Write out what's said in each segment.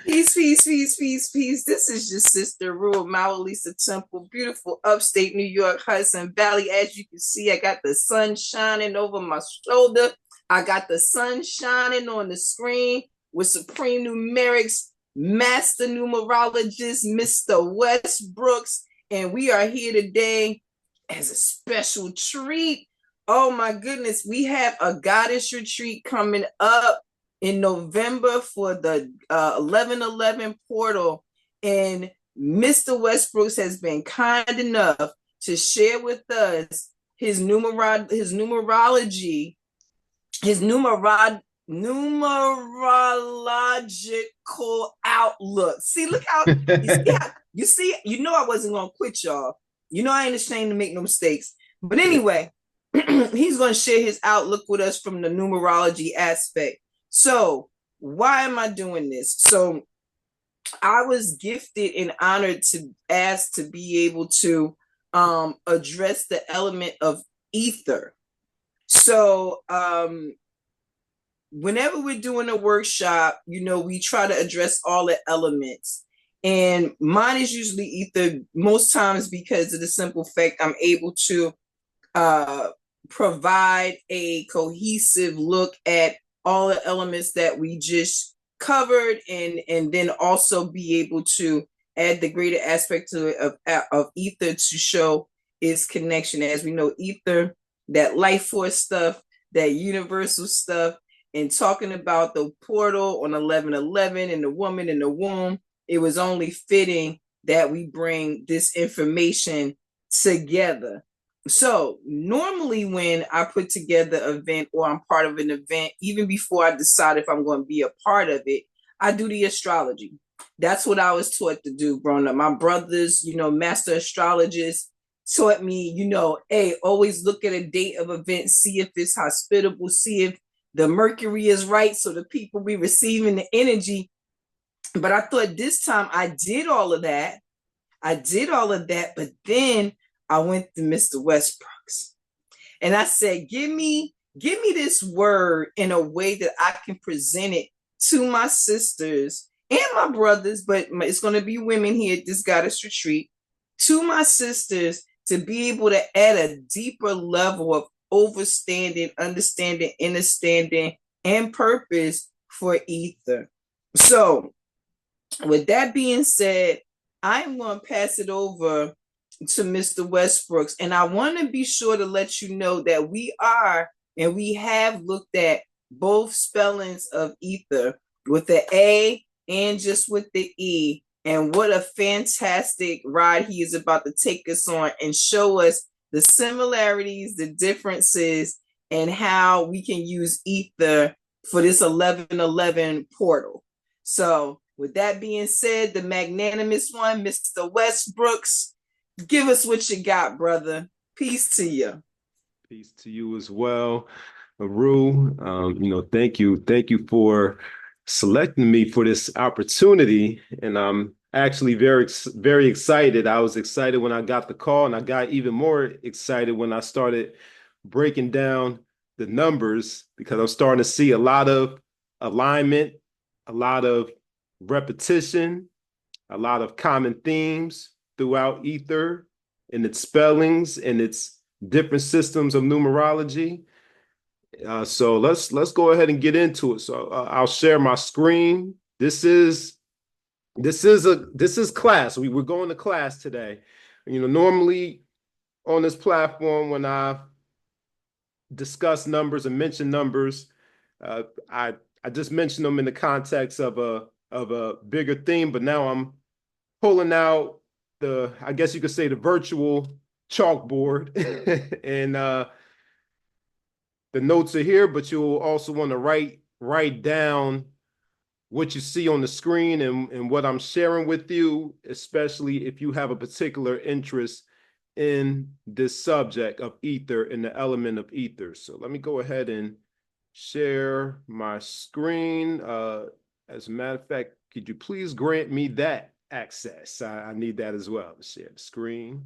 Peace, peace, peace, peace, peace. This is your sister, Rule Mawu Lisa Temple, beautiful upstate New York, Hudson Valley. As you can see, I got the sun shining over my shoulder. I got the sun shining on the screen with Supreme Numerics, Master Numerologist, Mr. Westbrooks. And we are here today as a special treat. Oh my goodness, we have a goddess retreat coming up in November for the 1111 portal. And Mr. Westbrooks has been kind enough to share with us his numerology, his numerological outlook. See, look how you know I wasn't gonna quit, y'all. You know I ain't ashamed to make no mistakes. But anyway, he's gonna share his outlook with us from the numerology aspect. So why am I doing this? So I was gifted and honored to ask to be able to address the element of ether. So whenever we're doing a workshop, we try to address all the elements. And mine is usually ether most times because of the simple fact I'm able to provide a cohesive look at all the elements that we just covered, and then also be able to add the greater aspect of ether to show its connection. As we know, ether, that life force stuff, that universal stuff, and talking about the portal on 1111 and the woman in the womb, it was only fitting that we bring this information together. So normally when I put together an event or I'm part of an event, even before I decide if I'm going to be a part of it, I do the astrology. That's what I was taught to do growing up. My brothers, master astrologists taught me, hey, always look at a date of event, see if it's hospitable, see if the Mercury is right, so the people be receiving the energy. But I thought this time I did all of that. But then I went to Mr. Westbrooks and I said, give me this word in a way that I can present it to my sisters and my brothers, but it's going to be women here at this goddess retreat, to my sisters, to be able to add a deeper level of understanding, understanding, and purpose for ether. So with that being said, I'm going to pass it over to Mr. Westbrooks. And I want to be sure to let you know that we have looked at both spellings of ether, with the A and just with the E. And what a fantastic ride he is about to take us on and show us the similarities, the differences, and how we can use ether for this 1111 portal. So with that being said, the magnanimous one, Mr. Westbrooks, give us what you got, brother. Peace to you. Peace to you as well, Aru. Thank you for selecting me for this opportunity, and I'm actually very, very excited. I was excited when I got the call, and I got even more excited when I started breaking down the numbers, because I'm starting to see a lot of alignment, a lot of repetition, a lot of common themes throughout ether and its spellings and its different systems of numerology. So let's go ahead and get into it. So I'll share my screen. This is class. We're going to class today. Normally on this platform, when I discuss numbers and mention numbers, I just mention them in the context of a bigger theme. But now I'm pulling out I guess you could say, the virtual chalkboard, and the notes are here, but you'll also want to write down what you see on the screen and what I'm sharing with you, especially if you have a particular interest in this subject of ether and the element of ether. So let me go ahead and share my screen. As a matter of fact, could you please grant me that access? I need that as well to share the screen.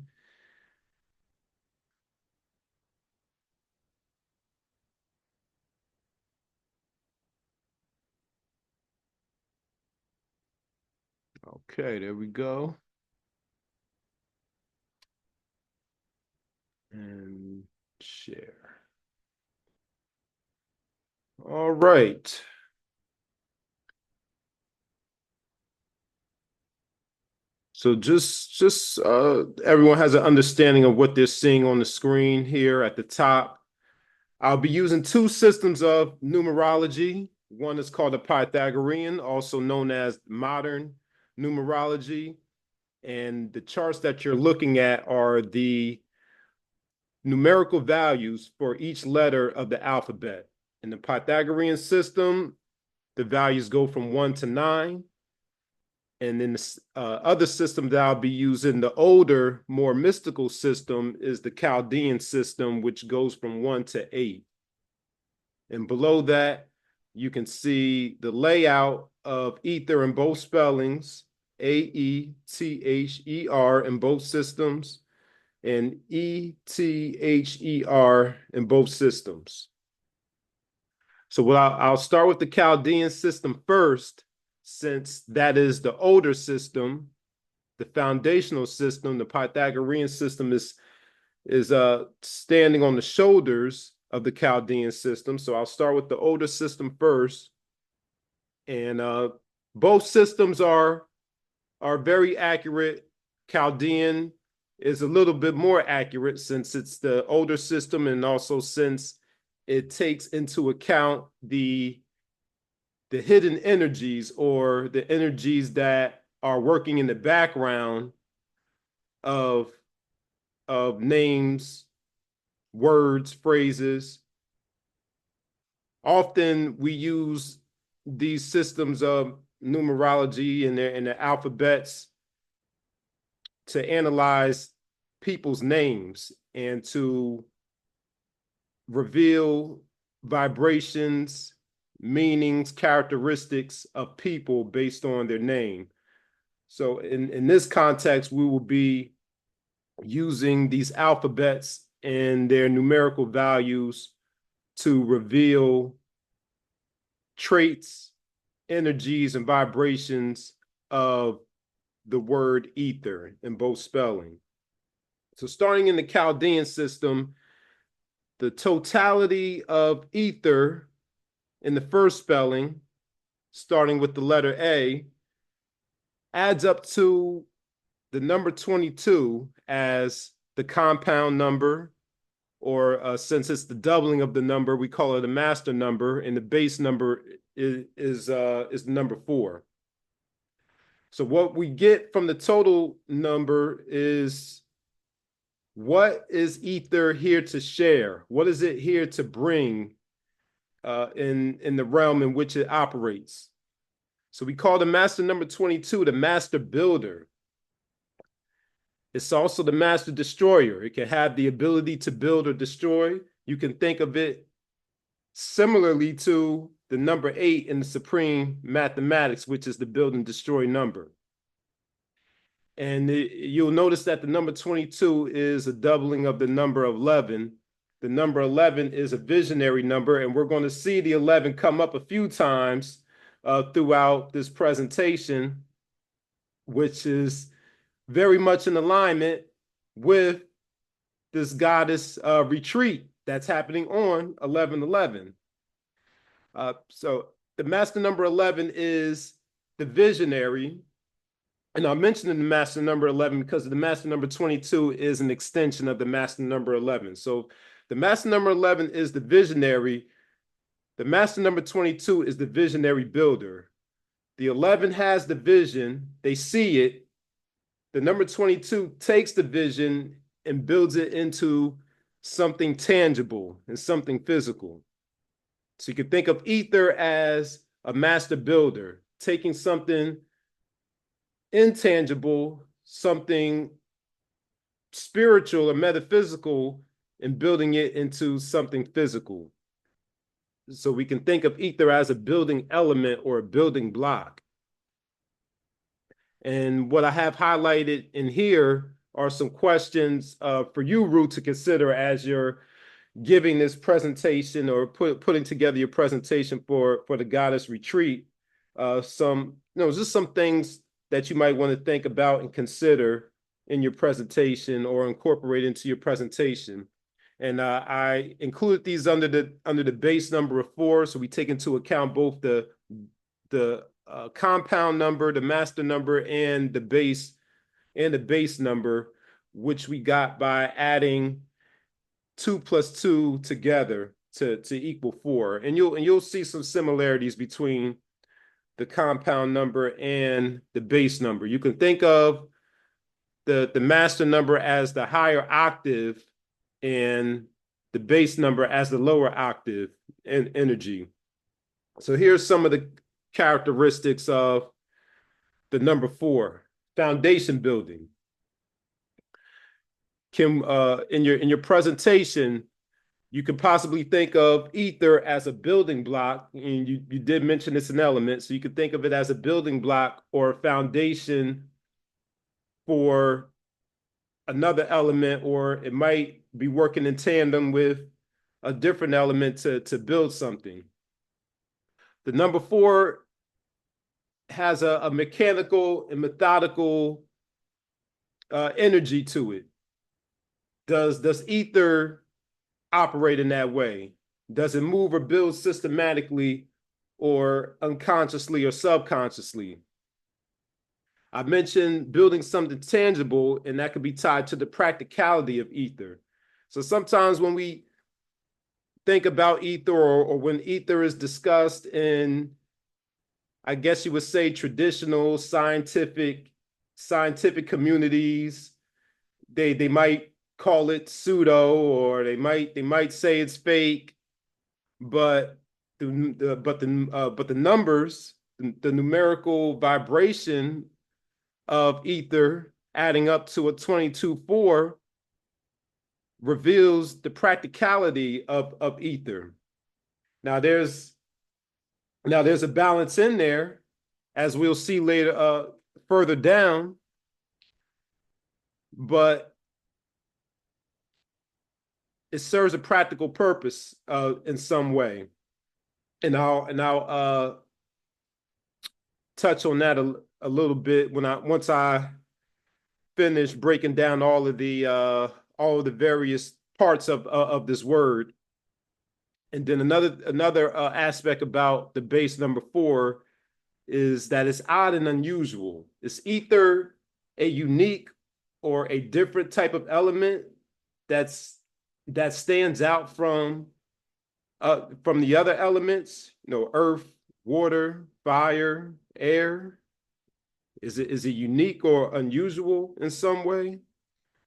Okay, there we go. And share. All right. So just everyone has an understanding of what they're seeing on the screen here at the top. I'll be using two systems of numerology. One is called the Pythagorean, also known as modern numerology. And the charts that you're looking at are the numerical values for each letter of the alphabet. In the Pythagorean system, the values go from 1 to 9. And then the other system that I'll be using, the older, more mystical system, is the Chaldean system, which goes from 1 to 8. And below that, you can see the layout of Aether in both spellings, Aether in both systems, and Ether in both systems. So I'll start with the Chaldean system first, since that is the older system, the foundational system. The Pythagorean system is standing on the shoulders of the Chaldean system. So I'll start with the older system first. And both systems are very accurate. Chaldean is a little bit more accurate since it's the older system, and also since it takes into account the hidden energies, or the energies that are working in the background of names, words, phrases. Often we use these systems of numerology and their alphabets to analyze people's names and to reveal vibrations, meanings, characteristics of people based on their name. So in this context, we will be using these alphabets and their numerical values to reveal traits, energies, and vibrations of the word ether in both spelling. So starting in the Chaldean system, the totality of ether in the first spelling, starting with the letter A, adds up to the number 22 as the compound number, or since it's the doubling of the number, we call it a master number, and the base number is the number 4. So what we get from the total number is, what is ether here to share? What is it here to bring in the realm in which it operates? So we call the master number 22 the master builder. It's also the master destroyer. It can have the ability to build or destroy. You can think of it similarly to the number 8 in the Supreme Mathematics, which is the build and destroy number. And you'll notice that the number 22 is a doubling of the number 11. The number 11 is a visionary number, and we're going to see the 11 come up a few times throughout this presentation, which is very much in alignment with this goddess retreat that's happening on 11/11. So the master number 11 is the visionary. And I'm mentioning the master number 11 because the master number 22 is an extension of the master number 11. So the master number 11 is the visionary. The master number 22 is the visionary builder. The 11 has the vision. They see it. The number 22 takes the vision and builds it into something tangible and something physical. So you can think of ether as a master builder, taking something intangible, something spiritual or metaphysical, and building it into something physical. So we can think of ether as a building element or a building block. And what I have highlighted in here are some questions for you, Ru, to consider as you're giving this presentation or putting together your presentation for the Goddess Retreat. Just some things that you might want to think about and consider in your presentation or incorporate into your presentation. And I included these under the base number of 4, so we take into account both the compound number, the master number, and the base number, which we got by adding 2 plus 2 together to equal 4. And you'll see some similarities between the compound number and the base number. You can think of the master number as the higher octave and the base number as the lower octave in energy. So here's some of the characteristics of the number 4: foundation building. Kim, in your presentation, you could possibly think of ether as a building block, and you did mention it's an element, so you could think of it as a building block or a foundation for another element, or it might be working in tandem with a different element to build something. The number 4 has a mechanical and methodical energy to it. Does ether operate in that way? Does it move or build systematically or unconsciously or subconsciously? I mentioned building something tangible, and that could be tied to the practicality of ether. So sometimes when we think about ether, or when ether is discussed in, I guess you would say, traditional scientific communities, they might call it pseudo, or they might say it's fake, but the numbers, the numerical vibration of ether adding up to a 22-4 reveals the practicality of ether. Now there's a balance in there, as we'll see later, further down, but it serves a practical purpose in some way, and I'll touch on that a little bit once I finish breaking down all of the various parts of this word. And then another aspect about the base number 4 is that it's odd and unusual. Is ether a unique or a different type of element that stands out from the other elements? Earth, water, fire, air. Is it unique or unusual in some way?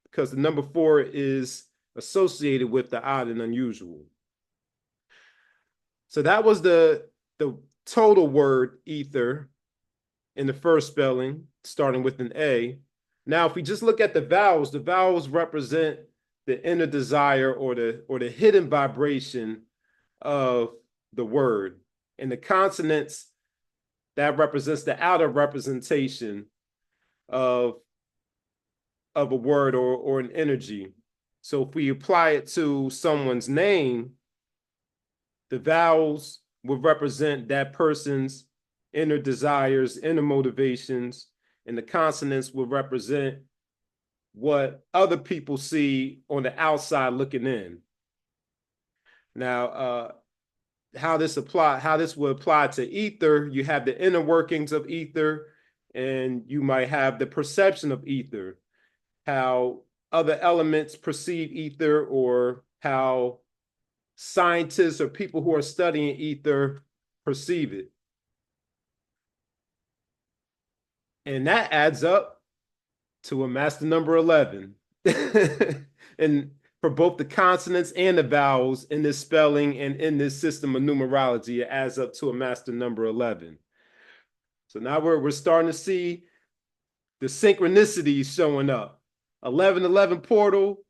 Because the number 4 is associated with the odd and unusual. So that was the total word ether in the first spelling, starting with an A. Now, if we just look at the vowels represent the inner desire or the hidden vibration of the word. And the consonants, that represents the outer representation of a word or an energy. So if we apply it to someone's name, the vowels will represent that person's inner desires, inner motivations, and the consonants will represent what other people see on the outside looking in. Now, how this would apply to ether: you have the inner workings of ether, and you might have the perception of ether, how other elements perceive ether, or how scientists or people who are studying ether perceive it. And that adds up to a master number 11. And for both the consonants and the vowels in this spelling and in this system of numerology, it adds up to a master number 11. So now we're starting to see the synchronicities showing up. 1111 portal,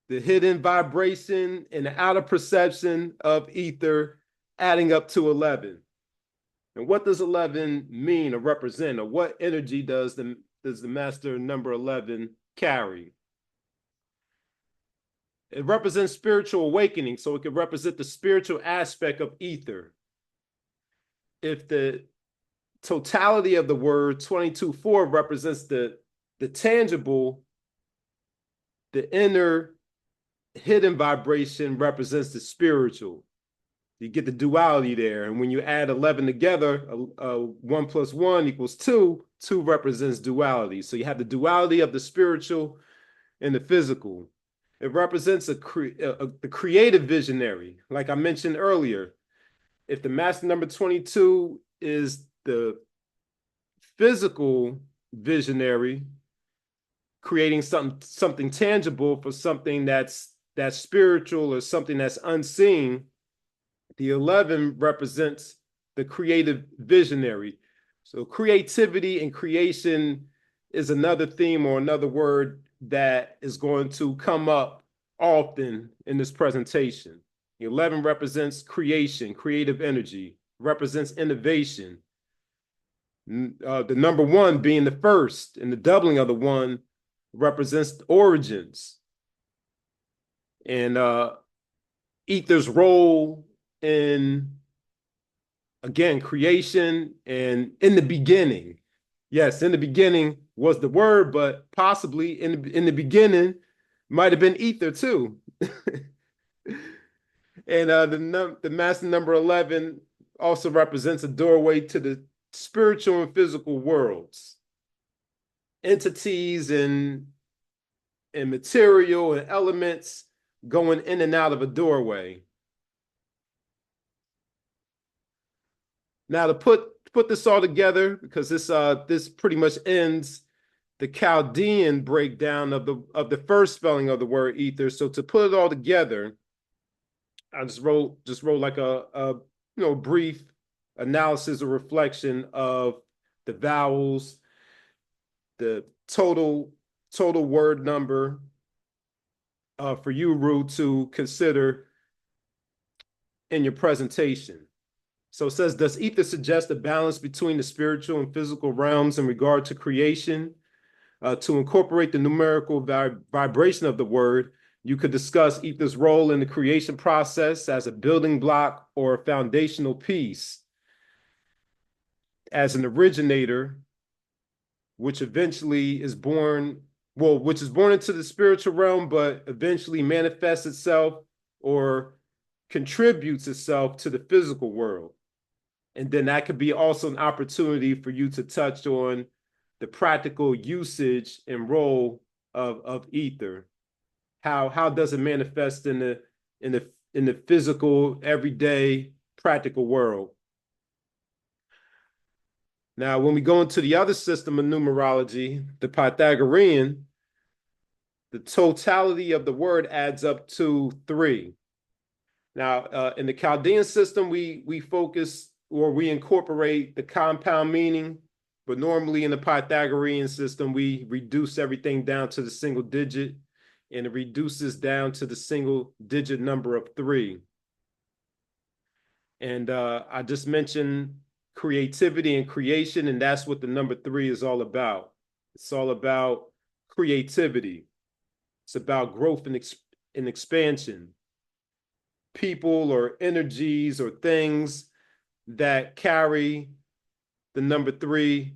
the hidden vibration and the outer perception of ether adding up to 11. And what does 11 mean or represent, or what energy does the master number 11 carry? It represents spiritual awakening, so it could represent the spiritual aspect of ether. If the totality of the word 22-4 represents the tangible. The inner hidden vibration represents the spiritual. You get the duality there. And when you add 11 together, 1 plus 1 equals 2. 2 represents duality. So you have the duality of the spiritual and the physical. It represents the creative visionary. Like I mentioned earlier, if the master number 22 is the physical visionary, creating something tangible for something that's spiritual or something that's unseen, the 11 represents the creative visionary. So creativity and creation is another theme or another word that is going to come up often in this presentation. The 11 represents creation, creative energy, represents innovation. The number 1 being the first, and the doubling of the 1 represents origins. And Aether's role in, again, creation and in the beginning. Yes, in the beginning was the word, but possibly in the beginning might have been Aether too. And the master number 11 also represents a doorway to the spiritual and physical worlds. Entities and material and elements going in and out of a doorway. Now to put this all together, because this pretty much ends the Chaldean breakdown of the first spelling of the word ether. So to put it all together, I just wrote like a brief analysis or reflection of the vowels, the total word number for you, Ru, to consider in your presentation. So it says, does ether suggest a balance between the spiritual and physical realms in regard to creation? To incorporate the numerical vibration of the word, you could discuss ether's role in the creation process as a building block or a foundational piece, as an originator, which eventually is born into the spiritual realm, but eventually manifests itself or contributes itself to the physical world. And then that could be also an opportunity for you to touch on the practical usage and role of ether. How does it manifest in the physical, everyday, practical world? Now, when we go into the other system of numerology, the Pythagorean, the totality of the word adds up to 3. Now, in the Chaldean system, we focus or we incorporate the compound meaning, but normally in the Pythagorean system, we reduce everything down to the single digit, and it reduces down to the single digit number of 3. And I just mentioned creativity and creation, and that's what the number 3 is all about. It's all about creativity. It's about growth and expansion. People or energies or things that carry the number 3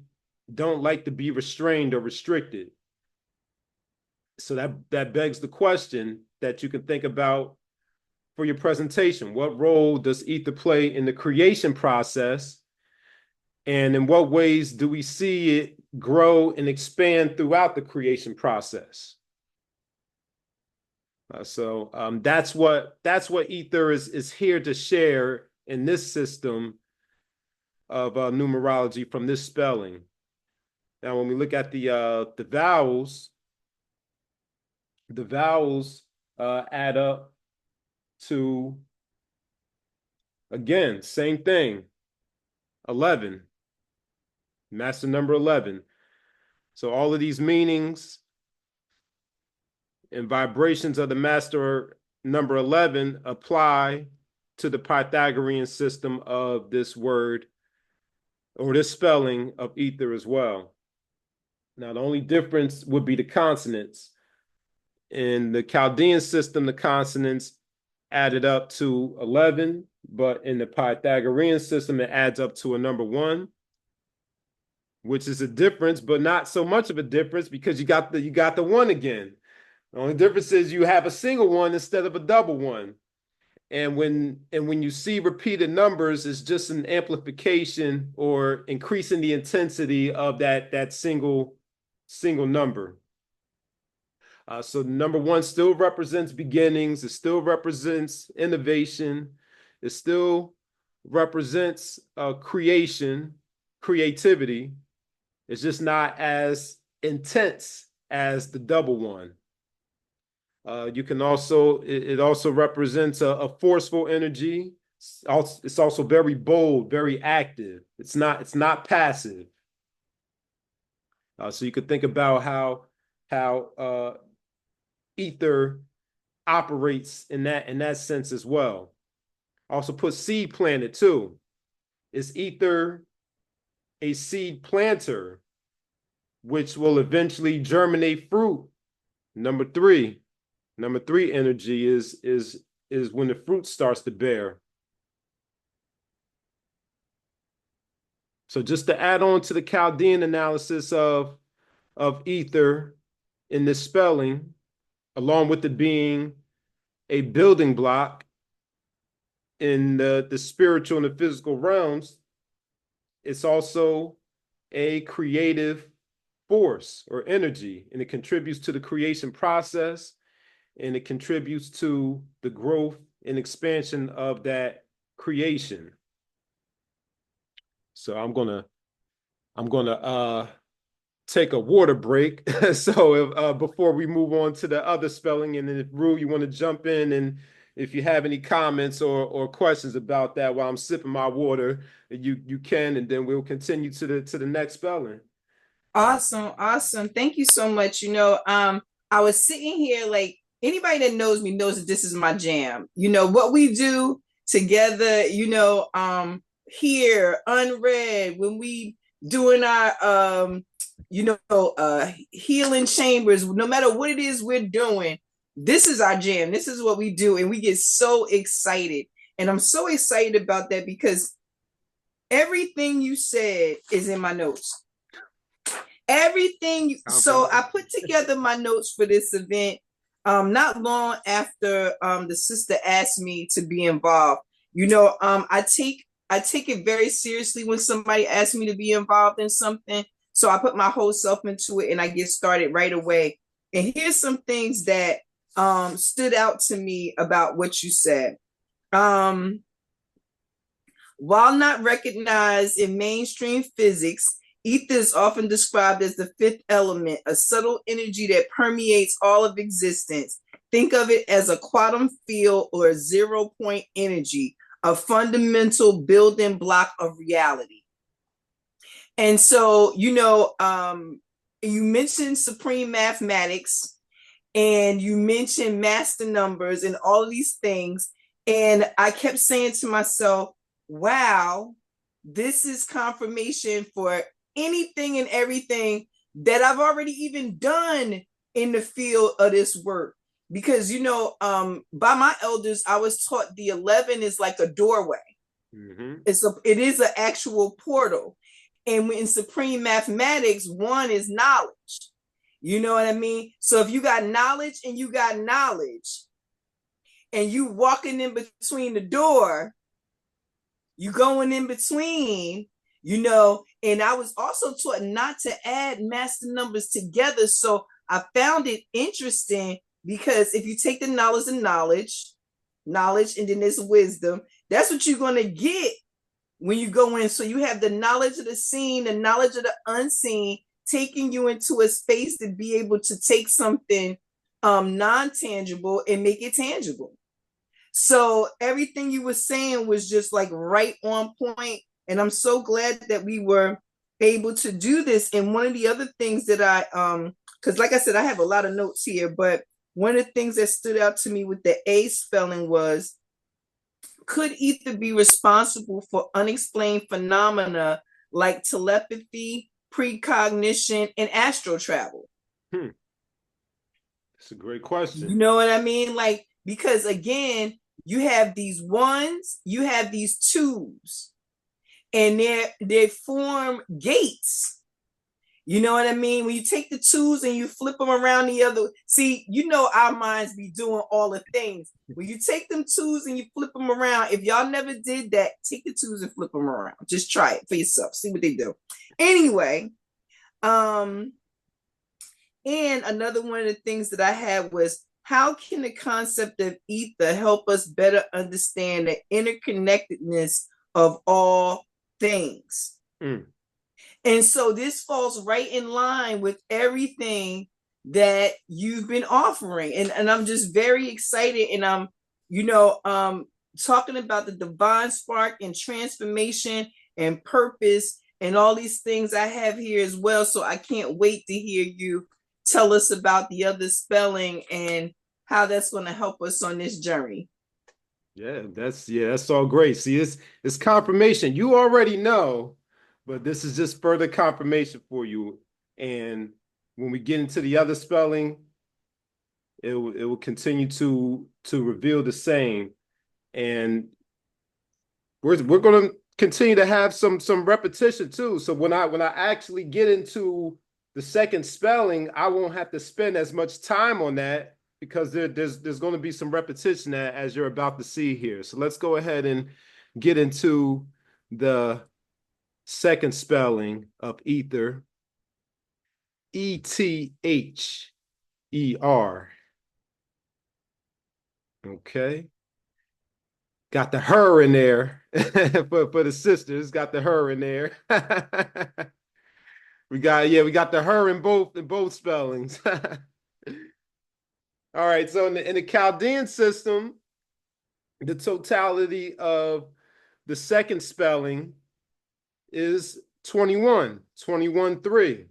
don't like to be restrained or restricted. So that begs the question that you can think about for your presentation. What role does ether play in the creation process? And in what ways do we see it grow and expand throughout the creation process? So that's what ether is here to share in this system of numerology from this spelling. Now, when we look at the vowels add up to, again, same thing, 11, master number 11. So all of these meanings and vibrations of the master number 11 apply to the Pythagorean system of this word or this spelling of ether as well. Now, the only difference would be the consonants. In the Chaldean system, the consonants added up to 11, but in the Pythagorean system, it adds up to a number 1. which is a difference, but not so much of a difference because you got the one again. The only difference is you have a single one instead of a double one. And when you see repeated numbers, it's just an amplification or increasing the intensity of that single number. So number one still represents beginnings. It still represents innovation. It still represents creativity. It's just not as intense as the double one. You can also, it also represents a forceful energy. It's also very bold, very active. It's not passive. So you could think about how Aether operates in that sense as well. Also put seed planet too. Is Aether a seed planter, which will eventually germinate fruit? Number three energy is when the fruit starts to bear. So just to add on to the Chaldean analysis of Aether in this spelling, along with it being a building block in the spiritual and the physical realms, it's also a creative force or energy, and it contributes to the creation process, and it contributes to the growth and expansion of that creation. So I'm gonna take a water break. So if, before we move on to the other spelling, and then if Rue, you want to jump in, and if you have any comments or questions about that while I'm sipping my water, you can, and then we'll continue to the next spelling. Awesome. Thank you so much. I was sitting here like anybody that knows me knows that this is my jam. What we do together, here unread when we doing our healing chambers, no matter what it is we're doing, this is our jam. This is what we do, and we get so excited. And I'm so excited about that because everything you said is in my notes. Everything. So I put together my notes for this event not long after the sister asked me to be involved. I take it very seriously when somebody asks me to be involved in something. So I put my whole self into it and I get started right away. And here's some things that stood out to me about what you said. While not recognized in mainstream physics, Ether is often described as the fifth element, a subtle energy that permeates all of existence. Think of it as a quantum field or a 0-point energy, a fundamental building block of reality. And so, you mentioned supreme mathematics and you mentioned master numbers and all of these things. And I kept saying to myself, wow, this is confirmation for anything and everything that I've already even done in the field of this work. Because, by my elders, I was taught the 11 is like a doorway. Mm-hmm. It is an actual portal. And in supreme mathematics, 1 is knowledge. You know what I mean? So if you got knowledge and you got knowledge, and you walking in between the door, you going in between, and I was also taught not to add master numbers together. So I found it interesting because if you take the knowledge and knowledge, and then there's wisdom, that's what you're going to get when you go in. So you have the knowledge of the seen, the knowledge of the unseen, taking you into a space to be able to take something non-tangible and make it tangible. So everything you were saying was just like right on point. And I'm so glad that we were able to do this. And one of the other things that because like I said, I have a lot of notes here, but one of the things that stood out to me with the A spelling was, could Ether be responsible for unexplained phenomena like telepathy, precognition, and astral travel? That's a great question. You know what I mean? Like, because again, you have these ones, you have these twos, and they form gates You know what I mean? When you take the twos and you flip them around the other, see, you know our minds be doing all the things. When you take them twos and you flip them around, if y'all never did that, take the twos and flip them around. Just try it for yourself. See what they do. Anyway, and another one of the things that I had was, how can the concept of ether help us better understand the interconnectedness of all things? And so this falls right in line with everything that you've been offering. And I'm just very excited. And I'm, talking about the divine spark and transformation and purpose and all these things I have here as well. So I can't wait to hear you tell us about the other spelling and how that's going to help us on this journey. Yeah, that's all great. See, it's confirmation. You already know, but this is just further confirmation for you. And when we get into the other spelling, it will continue to reveal the same. And we're going to continue to have some repetition too. So when I actually get into the second spelling, I won't have to spend as much time on that, because there's going to be some repetition as you're about to see here. So let's go ahead and get into the second spelling of ether. Ether. Okay. Got the her in there for the sisters. Got the her in there. we got the her in both spellings. All right, so in the Chaldean system, the totality of the second spelling is 21, 3.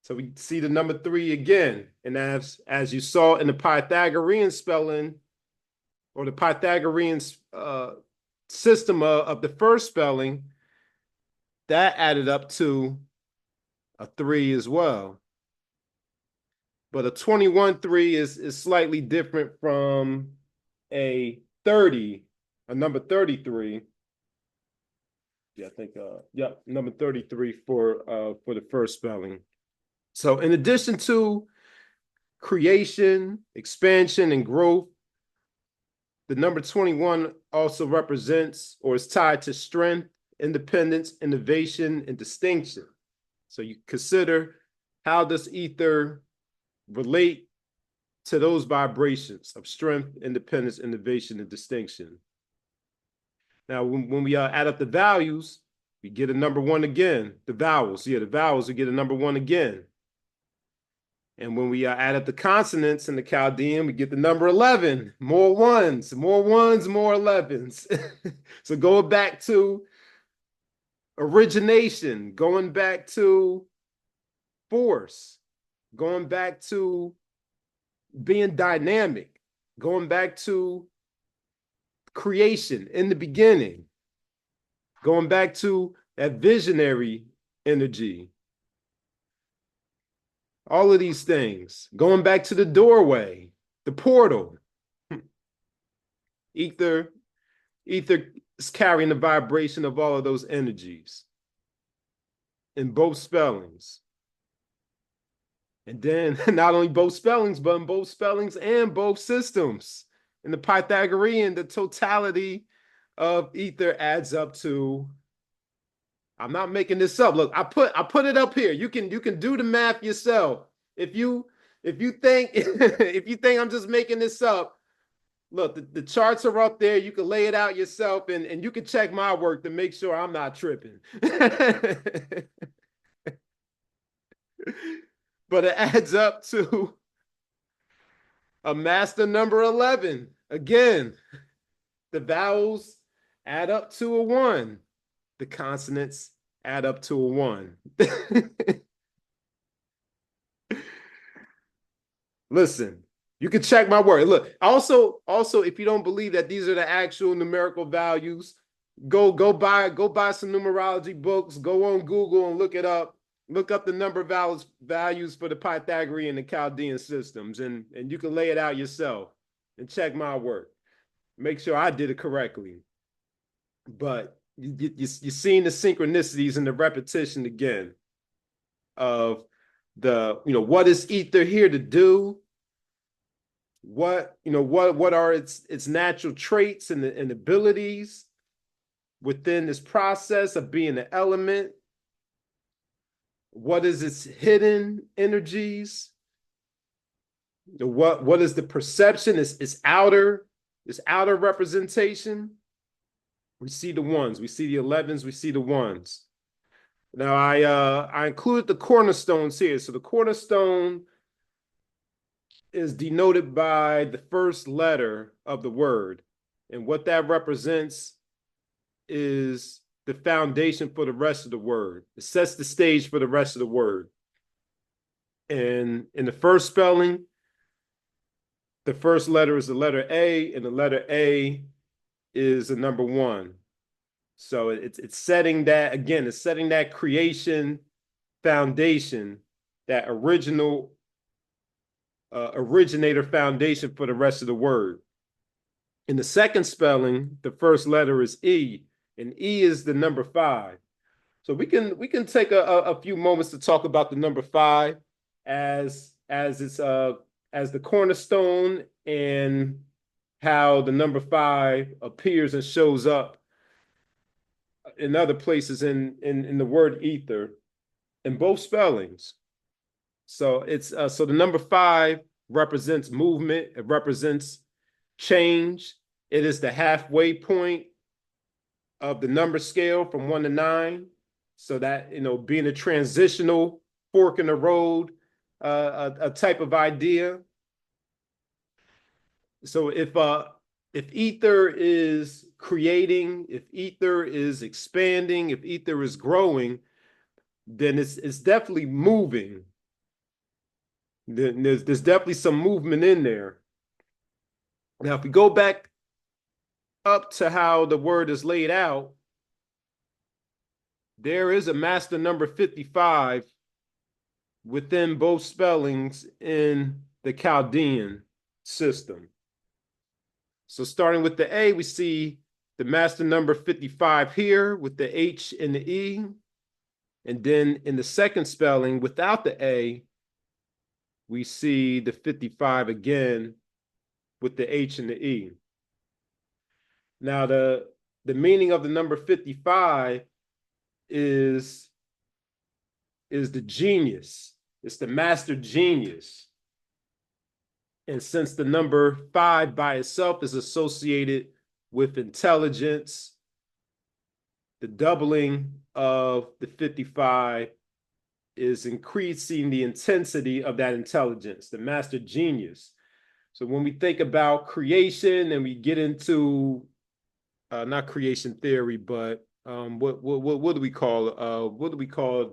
So we see the number 3 again. And as you saw in the Pythagorean spelling, or the Pythagorean system of the first spelling, that added up to a 3 as well. But a 21-3 is slightly different from a number 33. Yeah, I think, number 33 for the first spelling. So in addition to creation, expansion, and growth, the number 21 also represents, or is tied to, strength, independence, innovation, and distinction. So you consider, how does ether relate to those vibrations of strength, independence, innovation, and distinction? Now, when we add up the values, we get a number 1 again. The vowels, we get a number 1 again. And when we add up the consonants in the Chaldean, we get the number 11. More ones, more 11s. So going back to origination, going back to force, going back to being dynamic, going back to creation in the beginning, going back to that visionary energy. All of these things, going back to the doorway, the portal. Ether is carrying the vibration of all of those energies in both spellings. And then not only both spellings, but in both spellings and both systems. In the Pythagorean, the totality of ether adds up to, I'm not making this up. Look, I put it up here. You can do the math yourself. If you think if you think I'm just making this up, look, the charts are up there. You can lay it out yourself, and you can check my work to make sure I'm not tripping. But it adds up to a master number 11. Again, the vowels add up to a 1. The consonants add up to a 1. Listen, you can check my work. Look, also, if you don't believe that these are the actual numerical values, go buy some numerology books. Go on Google and look it up. Look up the number values for the Pythagorean and Chaldean systems, and you can lay it out yourself and check my work. Make sure I did it correctly. But you're seeing the synchronicities and the repetition again. of what is ether here to do? What are its natural traits and abilities within this process of being an element? What is its hidden energies? What is the perception? Its outer representation. We see the ones, we see the 11s, we see the ones. Now I included the cornerstones here. So the cornerstone is denoted by the first letter of the word. And what that represents is the foundation for the rest of the word. It sets the stage for the rest of the word. And in the first spelling, the first letter is the letter A, and the letter A is the number 1. So it's setting that, again, it's setting that creation foundation, that original originator foundation for the rest of the word. In the second spelling, the first letter is E, and E is the number 5. So we can take a few moments to talk about the number 5 as it's as the cornerstone, and how the number 5 appears and shows up in other places in the word ether, in both spellings. So it's so the number 5 represents movement. It represents change. It is the halfway point of the number scale from 1 to 9. So that, being a transitional fork in the road, a type of idea. So if ether is creating, if ether is expanding, if ether is growing, then it's definitely moving. Then there's definitely some movement in there. Now, if we go back up to how the word is laid out, there is a master number 55 within both spellings in the Chaldean system. So starting with the A, we see the master number 55 here with the H and the E. And then in the second spelling, without the A, we see the 55 again with the H and the E. Now, the meaning of the number 55 is the genius. It's the master genius. And since the number 5 by itself is associated with intelligence, the doubling of the 55 is increasing the intensity of that intelligence, the master genius. So when we think about creation and we get into not creation theory, but what do we call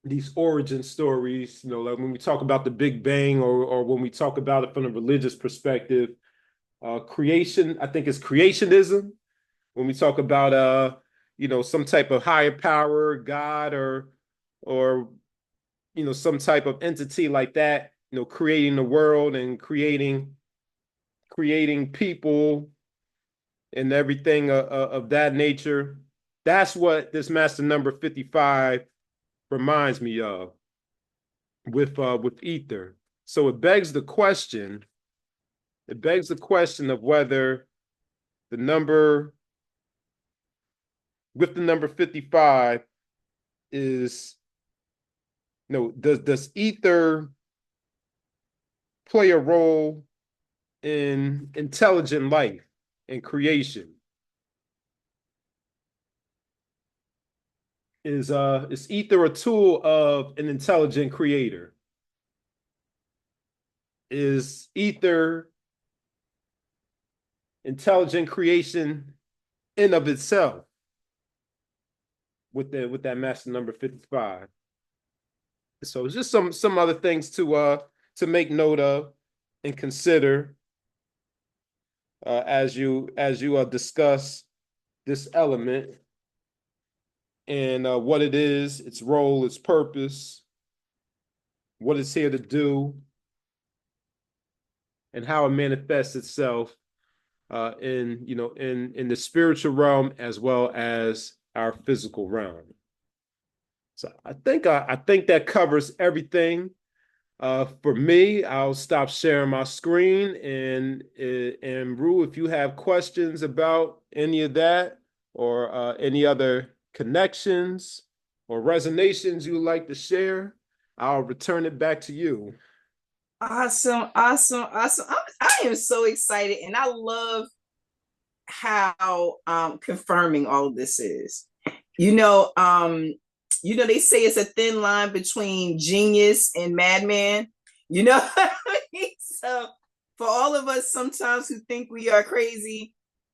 these origin stories? Like when we talk about the Big Bang, or when we talk about it from a religious perspective, creation, I think, is creationism. When we talk about some type of higher power, God, or some type of entity like that, creating the world and creating people and everything of that nature. That's what this master number 55 reminds me of with ether. So it begs the question of whether the number with the number 55 is, does ether play a role in intelligent life and creation? Is ether a tool of an intelligent creator? Is ether intelligent creation in of itself with that master number 55? So it's just some other things to make note of and consider as you discuss this element and what it is, its role, its purpose, what it's here to do, and how it manifests itself in the spiritual realm as well as our physical realm. So I think that covers everything. For me, I'll stop sharing my screen and Rue, if you have questions about any of that or any other connections or resonations you would like to share, I'll return it back to you. Awesome, awesome, awesome. I am so excited, and I love how confirming all of this is. You know, they say it's a thin line between genius and madman. You know, so for all of us sometimes who think we are crazy,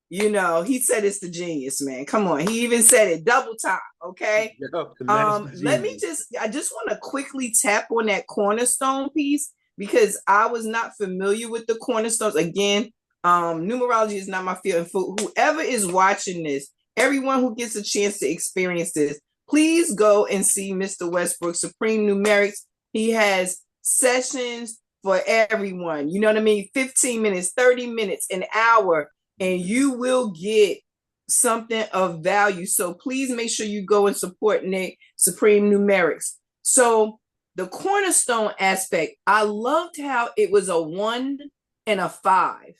he said it's the genius, man. Come on, he even said it double time. Okay. Yep, the master Let me genius. I just want to quickly tap on that cornerstone piece because I was not familiar with the cornerstones. Again, numerology is not my field. And for whoever is watching this, everyone who gets a chance to experience this, please go and see Mr. Westbrook, Supreme Numerics. He has sessions for everyone. You know what I mean? 15 minutes, 30 minutes, an hour, and you will get something of value. So please make sure you go and support Nick, Supreme Numerics. So the cornerstone aspect, I loved how it was a 1 and a 5.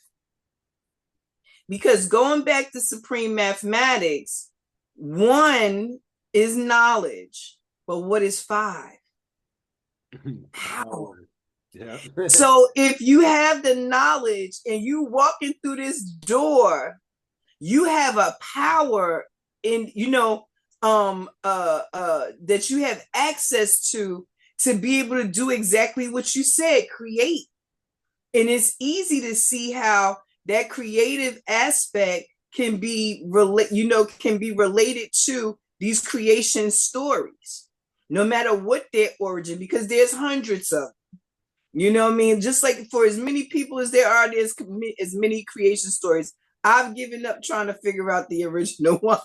Because going back to Supreme Mathematics, 1 is knowledge, but what is 5? Power. Yeah. So if you have the knowledge and you walking through this door, you have a power in, that you have access to be able to do exactly what you said, create. And it's easy to see how that creative aspect can be related to these creation stories, no matter what their origin, because there's hundreds of them. You know what I mean? Just like for as many people as there are, there's as many creation stories. I've given up trying to figure out the original one.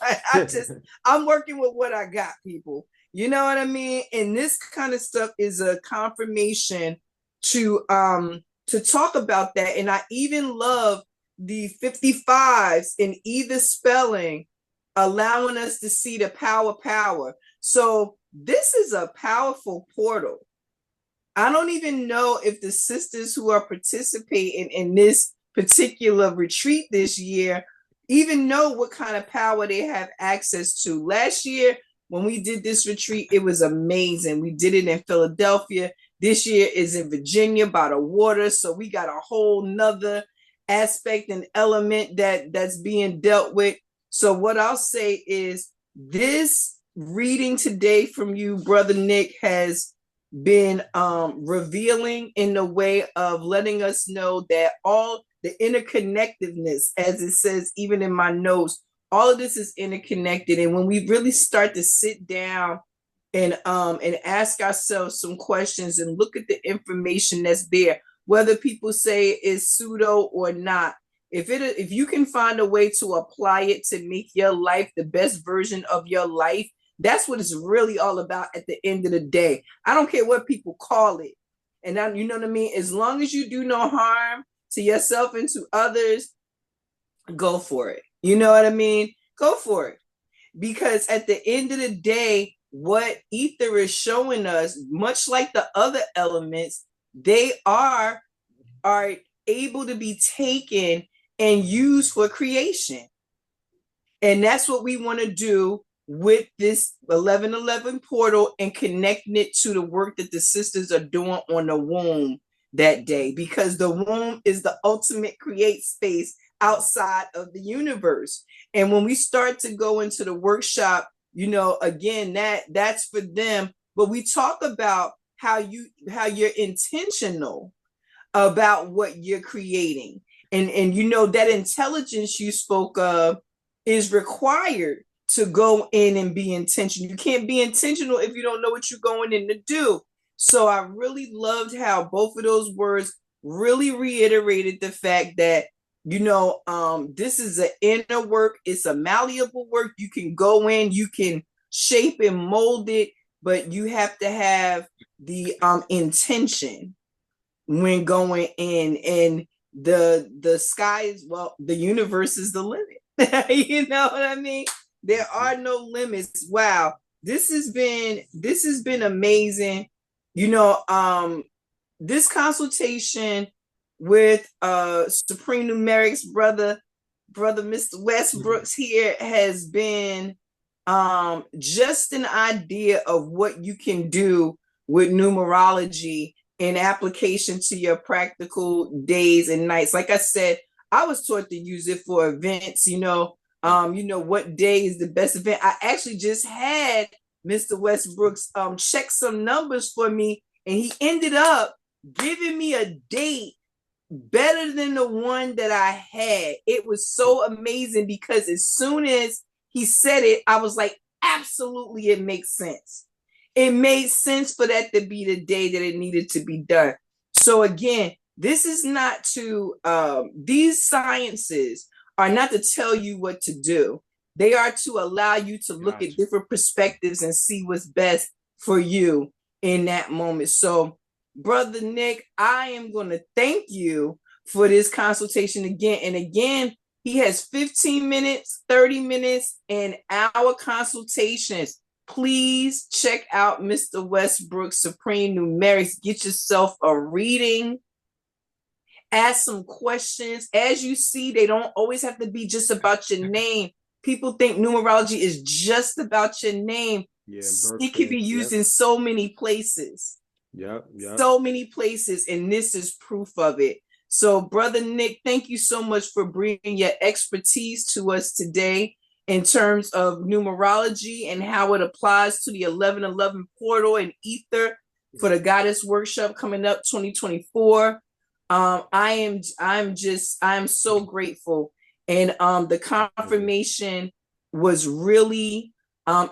I'm working with what I got, people. You know what I mean? And this kind of stuff is a confirmation to talk about that. And I even love the 55s in either spelling, allowing us to see the power. So this is a powerful portal. I don't even know if the sisters who are participating in this particular retreat this year even know what kind of power they have access to. Last year, when we did this retreat, it was amazing. We did it in Philadelphia. This year is in Virginia by the water. So we got a whole nother aspect and element that's being dealt with. So what I'll say is this reading today from you, Brother Nick, has been revealing in the way of letting us know that all the interconnectedness, as it says even in my notes, all of this is interconnected. And when we really start to sit down and ask ourselves some questions and look at the information that's there, whether people say it's pseudo or not, if you can find a way to apply it to make your life the best version of your life, that's what it's really all about at the end of the day. I don't care what people call it. And now, you know what I mean? As long as you do no harm to yourself and to others, go for it. You know what I mean? Go for it. Because at the end of the day, what Aether is showing us, much like the other elements, they are able to be taken and used for creation. And that's what we want to do with this 1111 portal and connecting it to the work that the sisters are doing on the womb that day, because the womb is the ultimate create space outside of the universe. And when we start to go into the workshop, again, that's for them. But we talk about how you're intentional about what you're creating. And that intelligence you spoke of is required to go in and be intentional. You can't be intentional if you don't know what you're going in to do. So I really loved how both of those words really reiterated the fact that, this is an inner work. It's a malleable work. You can go in, you can shape and mold it, but you have to have the intention when going in. And the sky is, the universe is the limit. You know what I mean? There are no limits. Wow. this has been amazing. This consultation with Supreme Numerics brother Mr. Westbrooks here has been just an idea of what you can do with numerology in application to your practical days and nights. Like I said, I was taught to use it for events, what day is the best event. I actually just had Mr. Westbrooks check some numbers for me, and he ended up giving me a date better than the one that I had. It was so amazing because as soon as he said it, I was like, absolutely, it makes sense. It made sense for that to be the day that it needed to be done. So again, this is not to, these sciences are not to tell you what to do. They are to allow you to look at different perspectives and see what's best for you in that moment. So Brother Nick, I am going to thank you for this consultation again. And again, he has 15 minutes, 30 minutes, and hour consultations. Please check out Mr. Westbrook's Supreme Numerics. Get yourself a reading. Ask some questions. As you see, they don't always have to be just about your name. People think numerology is just about your name. Yeah, it can be used in so many places. So many places, and this is proof of it. So, Brother Nick, thank you so much for bringing your expertise to us today in terms of numerology and how it applies to the 1111 portal and Aether for the Goddess Workshop coming up 2024. I'm so grateful, and the confirmation was really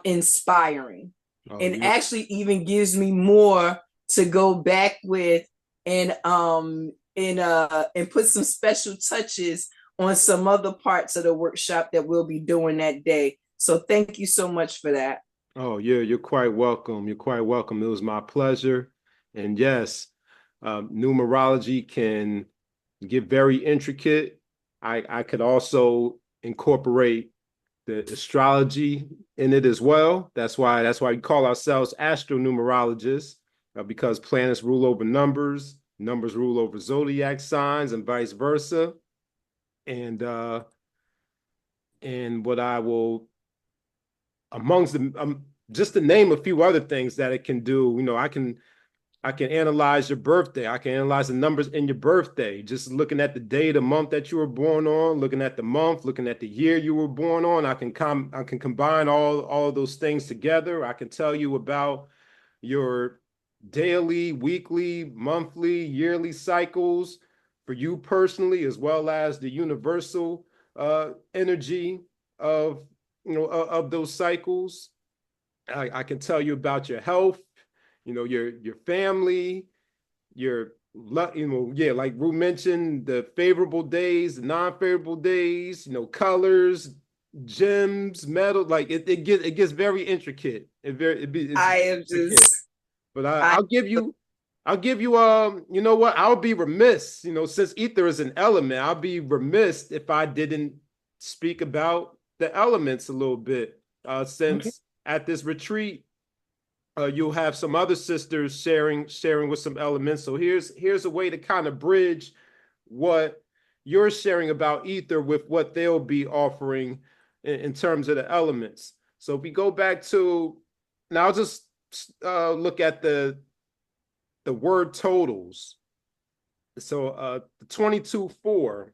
inspiring, and actually even gives me more to go back with and put some special touches on some other parts of the workshop that we'll be doing that day. So thank you so much for that. Oh, yeah, you're quite welcome. You're quite welcome. It was my pleasure. And yes, numerology can get very intricate. I could also incorporate the astrology in it as well. That's why we call ourselves astronumerologists, because planets rule over numbers, numbers rule over zodiac signs, and vice versa. And what I will, amongst the just to name a few other things that it can do, I can analyze your birthday. I can analyze the numbers in your birthday, just looking at the day, the month that you were born on, looking at the month, looking at the year you were born on. I can combine all of those things together. I can tell you about your daily, weekly, monthly, yearly cycles for you personally, as well as the universal energy of those cycles. I can tell you about your health, your family, like Rue mentioned, the favorable days, the non-favorable days, colors, gems, metal. Like it gets very intricate. But I'll give you, you know what? I'll be remiss, since Aether is an element, I'll be remiss if I didn't speak about the elements a little bit, since at this retreat, you'll have some other sisters sharing with some elements. So here's a way to kind of bridge what you're sharing about Aether with what they'll be offering in terms of the elements. So if we go back to, now I'll just look at the word totals. So the 22-4,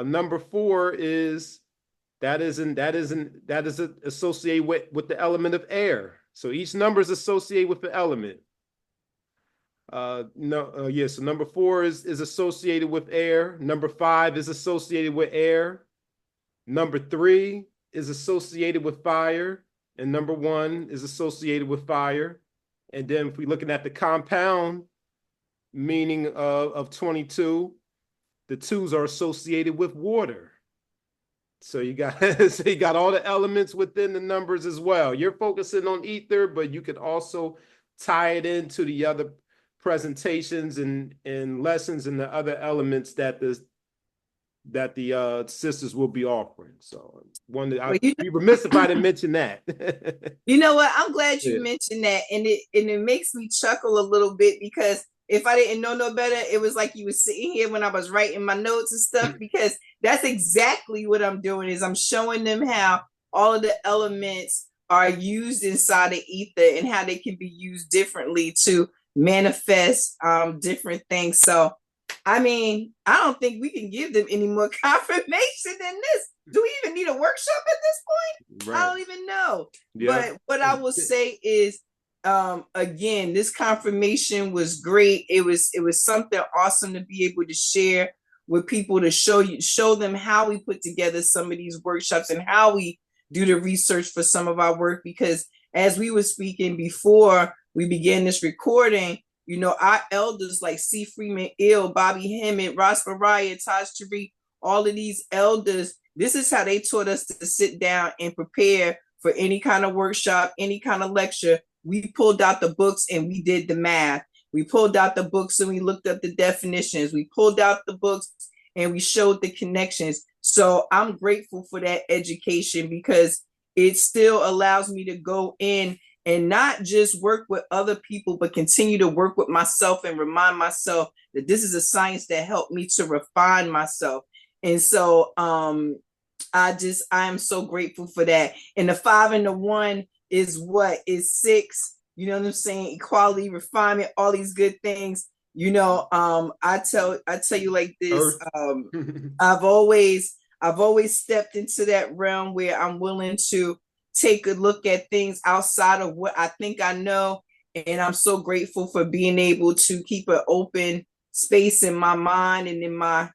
number 4 is associated with the element of air. So each number is associated with the element. So number 4 is associated with air. Number 5 is associated with air. Number 3 is associated with fire. And number 1 is associated with fire. And then if we're looking at the compound meaning of 22, the 2s are associated with water. So you got all the elements within the numbers as well. You're focusing on Aether, but you could also tie it into the other presentations and lessons and the other elements that that the sisters will be offering. So Well, I'd be remiss if I didn't mention that. you know what? I'm glad you Yeah. mentioned that, and it makes me chuckle a little bit because if I didn't know no better, it was like you were sitting here when I was writing my notes and stuff. Because that's exactly what I'm doing. Is I'm showing them how all of the elements are used inside of ether and how they can be used differently to manifest different things. So, I mean, I don't think we can give them any more confirmation than this. Do we even need a workshop at this point? Right. I don't even know. Yeah. But what I will say is, again, this confirmation was great. It was something awesome to be able to share with people, to show them how we put together some of these workshops and how we do the research for some of our work. Because as we were speaking before we began this recording, you know, our elders like C. Freeman Ill, Bobby Hemmett, Ross Mariah, Taj Tariq, all of these elders, this is how they taught us to sit down and prepare for any kind of workshop, any kind of lecture. We pulled out the books and we did the math. We pulled out the books and we looked up the definitions. We pulled out the books and we showed the connections. So I'm grateful for that education because it still allows me to go in and not just work with other people, but continue to work with myself and remind myself that this is a science that helped me to refine myself. And so I am so grateful for that. And the 5 and the 1 is what? Is 6. You know what I'm saying? Equality, refinement, all these good things. You know, I tell you like this. I've always stepped into that realm where I'm willing to take a look at things outside of what I think I know. And I'm so grateful for being able to keep an open space in my mind and in my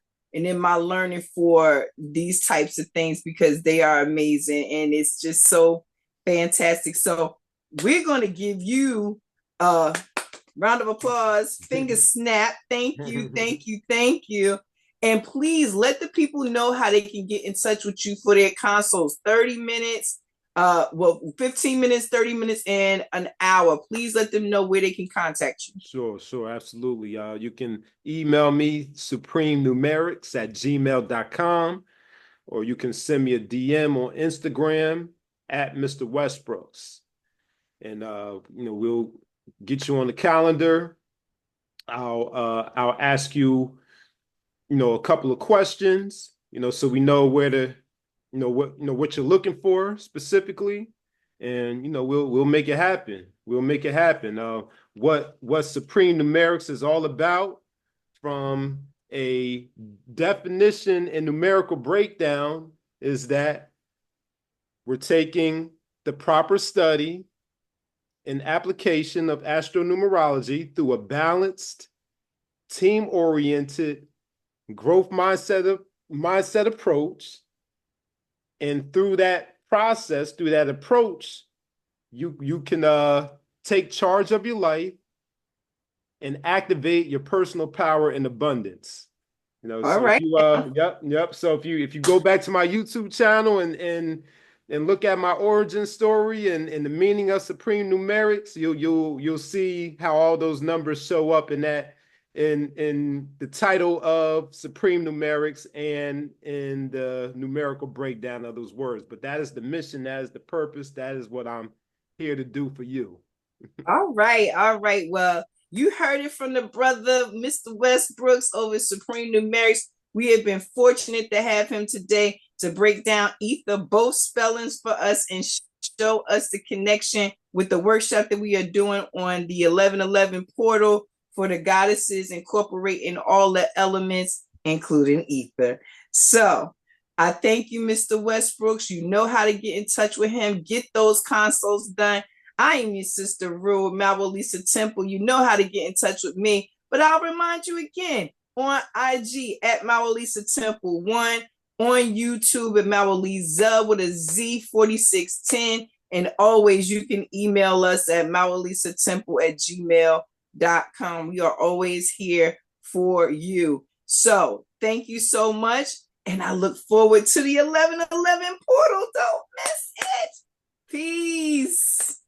learning for these types of things, because they are amazing and it's just so fantastic. So we're going to give you a round of applause, finger snap. Thank you, thank you, thank you. And please let the people know how they can get in touch with you for their consults. 30 minutes, 15 minutes, 30 minutes, and an hour. Please let them know where they can contact you. Sure, absolutely. You can email me, supremenumerics@gmail.com, or you can send me a DM on Instagram at Mr. Westbrooks. And we'll get you on the calendar. I'll ask you, a couple of questions, so we know where to, what you're looking for specifically, and we'll make it happen. We'll make it happen. What Supreme Numerics is all about, from a definition and numerical breakdown, is that we're taking the proper study and application of astronumerology through a balanced, team-oriented, growth mindset approach. And through that process, through that approach, you can take charge of your life and activate your personal power and abundance. All right. Yep. So if you go back to my YouTube channel and look at my origin story and the meaning of Supreme Numerics, you'll see how all those numbers show up in that, in the title of Supreme Numerics and in the numerical breakdown of those words. But that is the mission, that is the purpose, that is what I'm here to do for you. All right. Well, you heard it from the brother, Mr. Westbrooks over Supreme Numerics. We have been fortunate to have him today to break down Aether, both spellings for us, and show us the connection with the workshop that we are doing on the 1111 portal for the goddesses, incorporating all the elements, including Aether. So I thank you, Mr. Westbrooks. You know how to get in touch with him. Get those consults done. I am your sister Rue, Mawu Lisa Temple. You know how to get in touch with me, but I'll remind you again, on IG at Mawu Lisa Temple 1, on YouTube at Mawu Lisa with a Z4610, and always you can email us at mawulisatemple@gmail.com. We are always here for you. So thank you so much, and I look forward to the 1111 portal. Don't miss it. Peace.